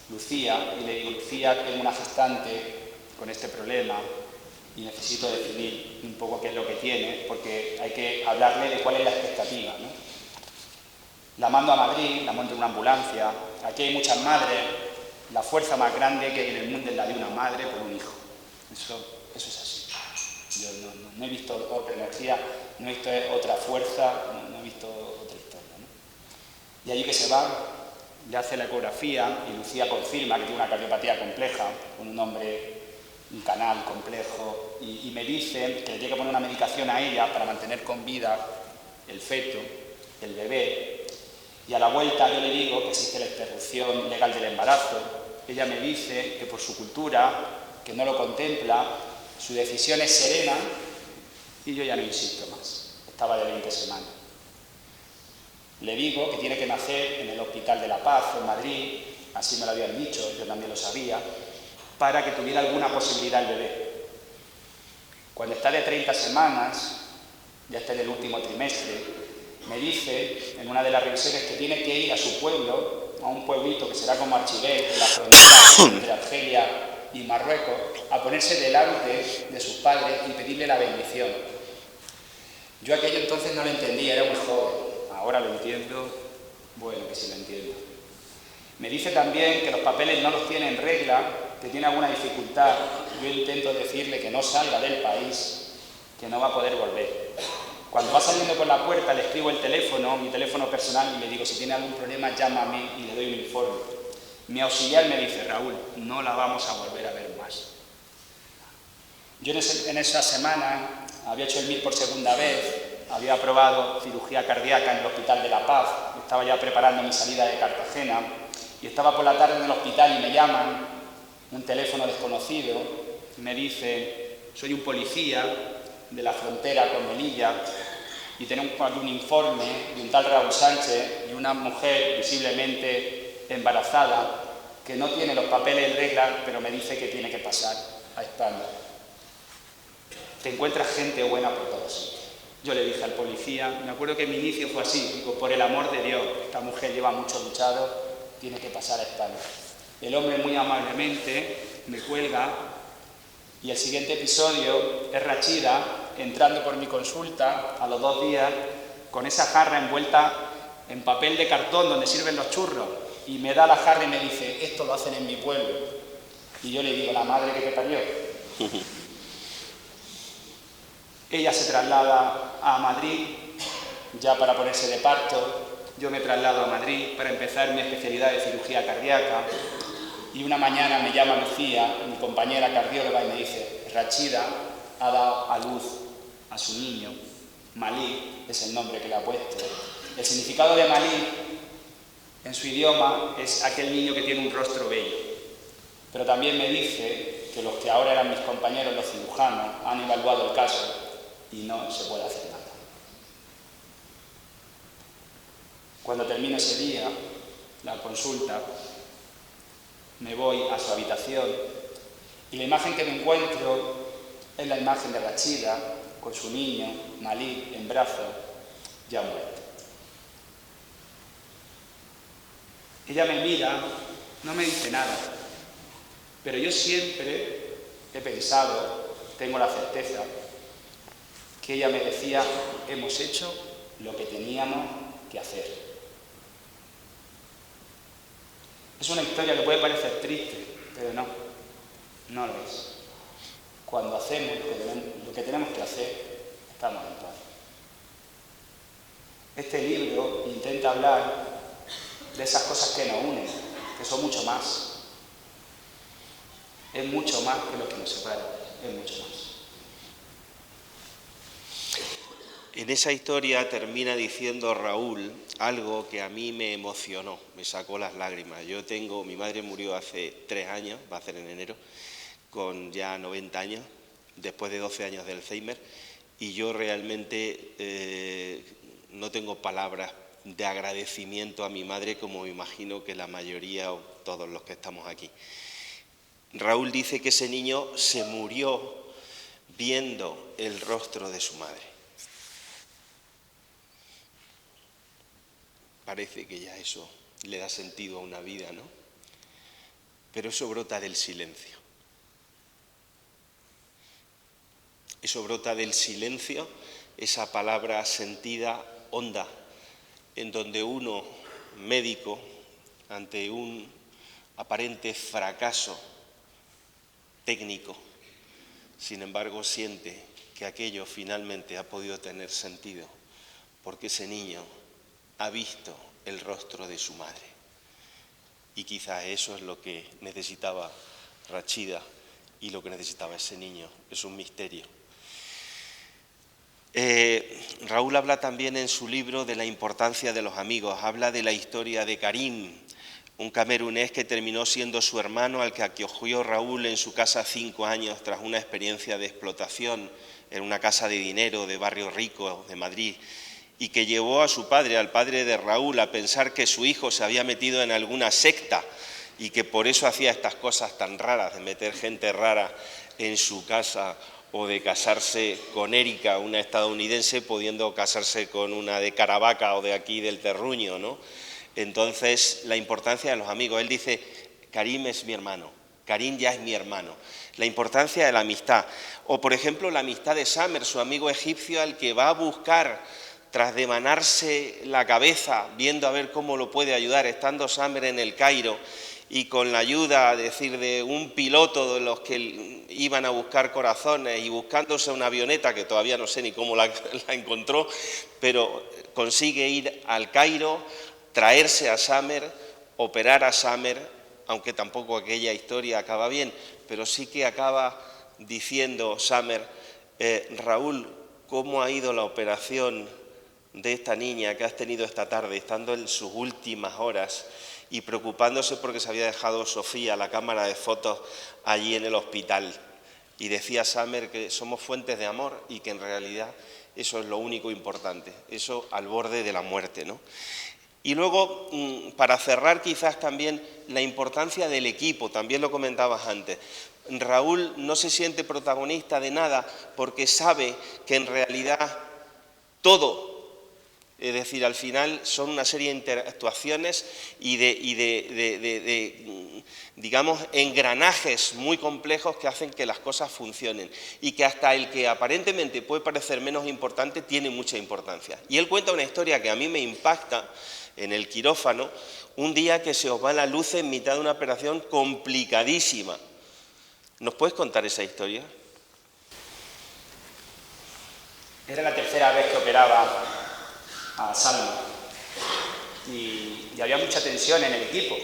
Lucía, y le digo: Lucía, tengo una gestante con este problema y necesito definir un poco qué es lo que tiene, porque hay que hablarle de cuál es la expectativa, ¿no? La mando a Madrid, la monto en una ambulancia. Aquí hay muchas madres. La fuerza más grande que hay en el mundo es la de una madre por un hijo. Eso es así. Yo no he visto otra energía, no he visto otra fuerza, no he visto otra historia, ¿no? Y allí que se va, le hace la ecografía y Lucía confirma que tiene una cardiopatía compleja, con un canal complejo, y me dice que le tiene que poner una medicación a ella para mantener con vida el feto, el bebé. Y a la vuelta yo le digo que existe la interrupción legal del embarazo. Ella me dice que por su cultura, que no lo contempla, Su decisión es serena y yo ya no insisto más. Estaba de 20 semanas. Le digo que tiene que nacer en el Hospital de la Paz, en Madrid, así me lo habían dicho, yo también lo sabía, para que tuviera alguna posibilidad el bebé. Cuando está de 30 semanas, ya está en el último trimestre, me dice en una de las revisiones que tiene que ir a su pueblo, a un pueblito que será como Archibel, en la frontera entre Argelia y Marruecos, a ponerse delante de sus padres y pedirle la bendición. Yo aquello entonces no lo entendía, era muy joven. Ahora lo entiendo, bueno, que sí lo entiendo. Me dice también que los papeles no los tiene en regla, que tiene alguna dificultad. Yo intento decirle que no salga del país, que no va a poder volver. Cuando va saliendo por la puerta le escribo el teléfono, mi teléfono personal, y le digo, si tiene algún problema llámame y le doy un informe. Mi auxiliar me dice, Raúl, no la vamos a volver a ver más. Yo en esa semana había hecho el MIR por segunda vez, había aprobado cirugía cardíaca en el Hospital de la Paz, estaba ya preparando mi salida de Cartagena y estaba por la tarde en el hospital y me llaman, un teléfono desconocido, me dice, soy un policía de la frontera con Melilla y tenemos aquí un informe de un tal Raúl Sánchez y una mujer visiblemente embarazada que no tiene los papeles en regla, pero me dice que tiene que pasar a España. Te encuentras gente buena por todos sitios. Yo le dije al policía, me acuerdo que mi inicio fue así, digo, por el amor de Dios, esta mujer lleva mucho luchado, tiene que pasar a España. El hombre muy amablemente me cuelga y el siguiente episodio es Rachida entrando por mi consulta a los 2 días con esa jarra envuelta en papel de cartón donde sirven los churros y me da la jarra y me dice, esto lo hacen en mi pueblo. Y yo le digo, la madre que te parió. Ella se traslada a Madrid ya para ponerse de parto, yo me traslado a Madrid para empezar mi especialidad de cirugía cardíaca y una mañana me llama Lucía, mi compañera cardióloga, y me dice, Rachida ha dado a luz a su niño, Malí es el nombre que le ha puesto. El significado de Malí en su idioma es aquel niño que tiene un rostro bello, pero también me dice que los que ahora eran mis compañeros, los cirujanos, han evaluado el caso y no se puede hacer nada. Cuando termino ese día, la consulta, me voy a su habitación y la imagen que me encuentro es la imagen de Rachida con su niño, Malí, en brazos, ya muerto. Ella me mira, no me dice nada, pero yo siempre he pensado, tengo la certeza, que ella me decía, hemos hecho lo que teníamos que hacer. Es una historia que puede parecer triste, pero no, no lo es. Cuando hacemos lo que tenemos que hacer, estamos en paz. Este libro intenta hablar de esas cosas que nos unen, que son mucho más. Es mucho más que lo que nos separa, es mucho más. En esa historia termina diciendo Raúl algo que a mí me emocionó, me sacó las lágrimas. Mi madre murió hace 3 años, va a ser en enero, con ya 90 años, después de 12 años de Alzheimer, y yo realmente no tengo palabras de agradecimiento a mi madre como me imagino que la mayoría o todos los que estamos aquí. Raúl dice que ese niño se murió viendo el rostro de su madre. Parece que ya eso le da sentido a una vida, ¿no? Pero eso brota del silencio. Eso brota del silencio, esa palabra sentida, honda, en donde uno, médico, ante un aparente fracaso técnico, sin embargo siente que aquello finalmente ha podido tener sentido, porque ese niño ha visto el rostro de su madre. Y quizás eso es lo que necesitaba Rachida y lo que necesitaba ese niño. Es un misterio. Raúl habla también en su libro de la importancia de los amigos, habla de la historia de Karim, un camerunés que terminó siendo su hermano, al que acogió Raúl en su casa 5 años tras una experiencia de explotación en una casa de dinero de barrio rico de Madrid, y que llevó a su padre, al padre de Raúl, a pensar que su hijo se había metido en alguna secta y que por eso hacía estas cosas tan raras, de meter gente rara en su casa o de casarse con Erika, una estadounidense, pudiendo casarse con una de Caravaca o de aquí del Terruño, ¿no? Entonces, la importancia de los amigos. Él dice, Karim es mi hermano, Karim ya es mi hermano. La importancia de la amistad. O, por ejemplo, la amistad de Samer, su amigo egipcio, al que va a buscar tras demanarse la cabeza, viendo a ver cómo lo puede ayudar, estando Samer en el Cairo, y con la ayuda, decir, de un piloto de los que iban a buscar corazones y buscándose una avioneta, que todavía no sé ni cómo la encontró, pero consigue ir al Cairo, traerse a Samer, operar a Samer, aunque tampoco aquella historia acaba bien, pero sí que acaba diciendo Samer, Raúl, ¿cómo ha ido la operación de esta niña que has tenido esta tarde, estando en sus últimas horas y preocupándose porque se había dejado Sofía, la cámara de fotos, allí en el hospital? Y decía Samer que somos fuentes de amor y que en realidad eso es lo único importante, eso al borde de la muerte, ¿no? Y luego, para cerrar quizás también la importancia del equipo, también lo comentabas antes. Raúl no se siente protagonista de nada porque sabe que en realidad todo, es decir, al final son una serie de interactuaciones y de digamos, engranajes muy complejos que hacen que las cosas funcionen y que hasta el que aparentemente puede parecer menos importante tiene mucha importancia. Y él cuenta una historia que a mí me impacta en el quirófano, un día que se os va la luz en mitad de una operación complicadísima. ¿Nos puedes contar esa historia? Era la tercera vez que operaba a Salma y había mucha tensión en el equipo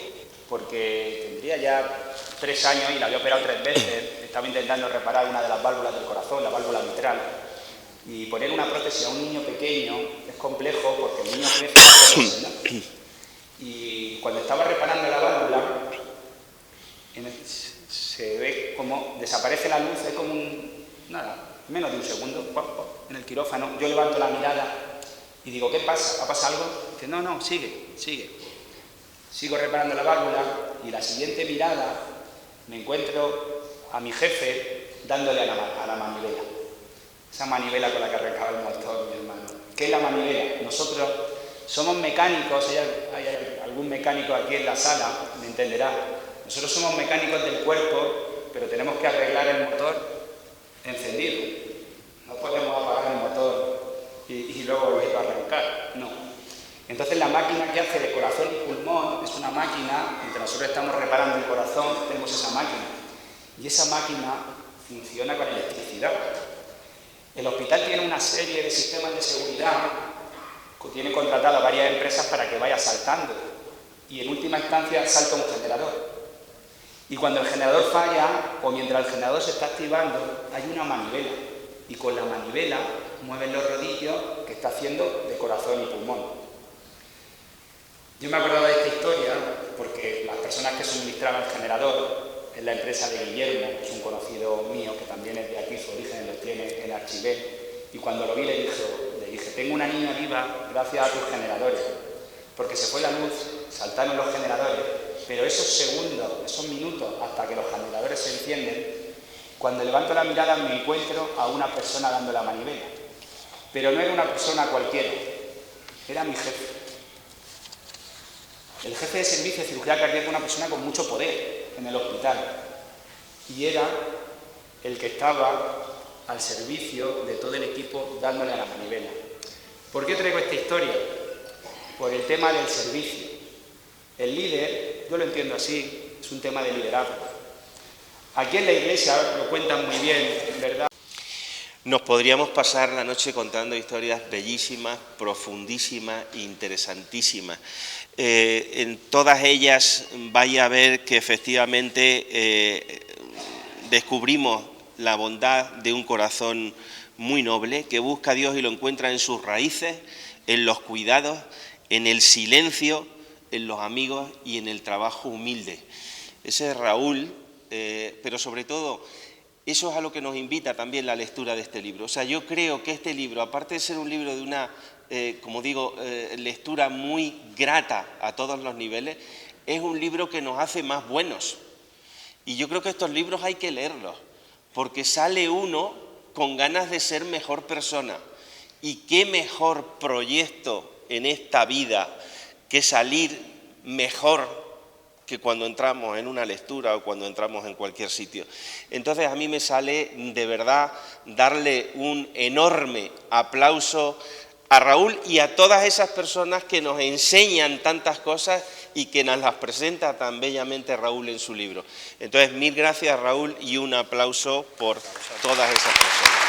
porque tendría ya 3 años y la había operado 3 veces, estaba intentando reparar una de las válvulas del corazón, la válvula mitral, y poner una prótesis a un niño pequeño es complejo porque el niño crece prótesis, ¿no? Y cuando estaba reparando la válvula se ve como desaparece la luz, es como menos de un segundo en el quirófano. Yo levanto la mirada y digo, ¿qué pasa? ¿Ha pasado algo? Dice, no, sigue. Sigo reparando la válvula y la siguiente mirada me encuentro a mi jefe dándole a la manivela. Esa manivela con la que arrancaba el motor, mi hermano. ¿Qué es la manivela? Nosotros somos mecánicos, hay algún mecánico aquí en la sala, me entenderá. Nosotros somos mecánicos del cuerpo, pero tenemos que arreglar el motor encendido. No podemos apagar el motor y luego volver a arrancar, no. Entonces la máquina que hace de corazón y pulmón es una máquina, mientras nosotros estamos reparando el corazón, tenemos esa máquina. Y esa máquina funciona con electricidad. El hospital tiene una serie de sistemas de seguridad que tiene contratado a varias empresas para que vaya saltando. Y en última instancia salta un generador. Y cuando el generador falla, o mientras el generador se está activando, hay una manivela. Y con la manivela mueven los rodillos que está haciendo de corazón y pulmón. Yo me acordaba de esta historia porque las personas que suministraban el generador es la empresa de Guillermo, que es un conocido mío, que también es de aquí, su origen lo tiene en Archivé. Y cuando lo vi le dije, tengo una niña viva gracias a tus generadores, porque se fue la luz, saltaron los generadores, pero esos segundos, esos minutos, hasta que los generadores se encienden, cuando levanto la mirada me encuentro a una persona dando la manivela. Pero no era una persona cualquiera, era mi jefe. El jefe de servicio de cirugía cardíaca, una persona con mucho poder en el hospital. Y era el que estaba al servicio de todo el equipo dándole a la manivela. ¿Por qué traigo esta historia? Por el tema del servicio. El líder, yo lo entiendo así, es un tema de liderazgo. Aquí en la iglesia lo cuentan muy bien, ¿verdad? Nos podríamos pasar la noche contando historias bellísimas, profundísimas e interesantísimas. En todas ellas vaya a ver que efectivamente descubrimos la bondad de un corazón muy noble que busca a Dios y lo encuentra en sus raíces, en los cuidados, en el silencio, en los amigos y en el trabajo humilde. Ese es Raúl, pero sobre todo, eso es a lo que nos invita también la lectura de este libro. O sea, yo creo que este libro, aparte de ser un libro de una, como digo, lectura muy grata a todos los niveles, es un libro que nos hace más buenos. Y yo creo que estos libros hay que leerlos, porque sale uno con ganas de ser mejor persona. Y qué mejor proyecto en esta vida que salir mejor que cuando entramos en una lectura o cuando entramos en cualquier sitio. Entonces a mí me sale de verdad darle un enorme aplauso a Raúl y a todas esas personas que nos enseñan tantas cosas y que nos las presenta tan bellamente Raúl en su libro. Entonces, mil gracias, Raúl, y un aplauso por todas esas personas.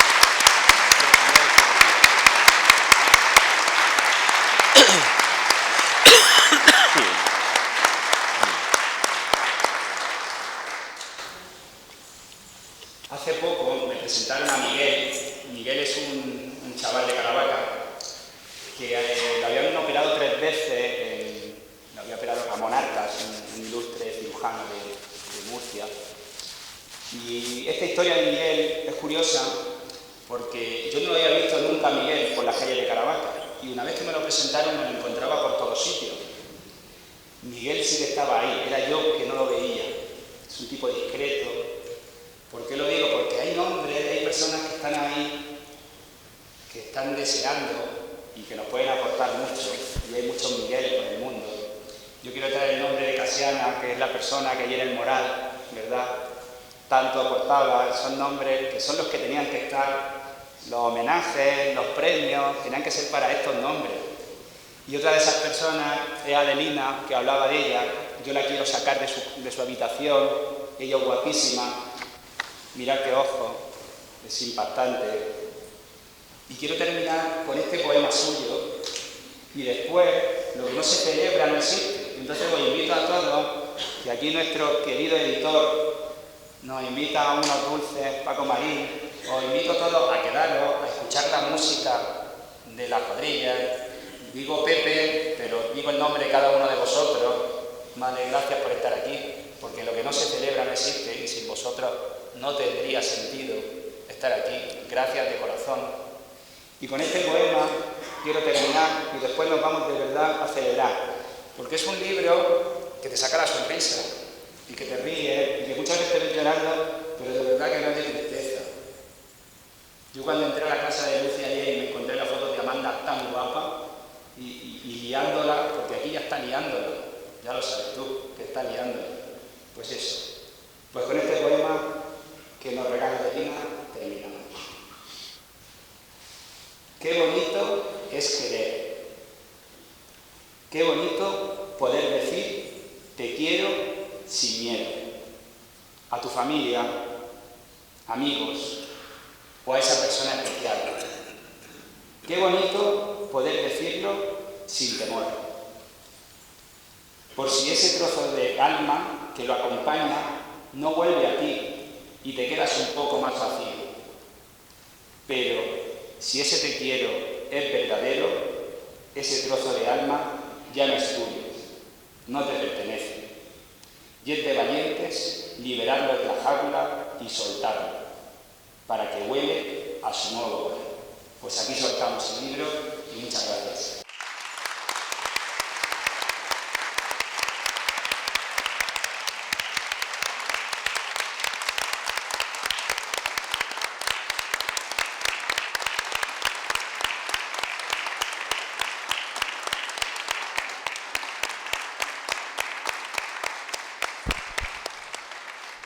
Hace poco me presentaron a Miguel. Miguel es un chaval de Caravaca que lo habían operado 3 veces, lo había operado Ramón Arcas, un ilustre cirujano de Murcia. Y esta historia de Miguel es curiosa porque yo no lo había visto nunca a Miguel por las calles de Caravaca y una vez que me lo presentaron me lo encontraba por todos sitios. Miguel sí que estaba ahí, era yo que no lo veía. Es un tipo discreto. ¿Por qué lo digo? Porque hay nombres, hay personas que están ahí, que están deseando y que nos pueden aportar mucho. Y hay muchos Migueles por el mundo. Yo quiero traer el nombre de Casiana, que es la persona que llena el moral, ¿verdad? Tanto aportaba, son nombres que son los que tenían que estar, los homenajes, los premios, tenían que ser para estos nombres. Y otra de esas personas es Adelina, que hablaba de ella. Yo la quiero sacar de su habitación, ella es guapísima. Mirad qué ojo, es impactante. Y quiero terminar con este poema suyo y después lo que no se celebra no existe. Entonces os invito a todos, que aquí nuestro querido editor nos invita a unos dulces, Paco Marín, os invito a todos a quedaros, a escuchar la música de la cuadrilla. Digo Pepe, pero digo el nombre de cada uno de vosotros. Vale, gracias por estar aquí, porque lo que no se celebra no existe y sin vosotros no tendría sentido estar aquí. Gracias de corazón. Y con este poema quiero terminar y después nos vamos de verdad a celebrar, porque es un libro que te saca la sonrisa y que te ríe y que muchas veces te ves llorando, pero de verdad que no es de tristeza. Yo cuando entré a la casa de Lucia ayer y me encontré la foto de Amanda tan guapa y liándola, porque aquí ya está liándola, ya lo sabes tú, que está liándola. Pues eso. Pues con este poema que nos regala Adelina, terminamos. Qué bonito es querer. Qué bonito poder decir te quiero sin miedo. A tu familia, amigos o a esa persona especial. Qué bonito poder decirlo sin temor. Por si ese trozo de alma que lo acompaña no vuelve a ti y te quedas un poco más vacío. Pero si ese te quiero es verdadero, ese trozo de alma ya no es tuyo, no te pertenece. Y es de valientes liberarlo de la jaula y soltarlo, para que huele a su nuevo poder. Pues aquí soltamos el libro y muchas gracias.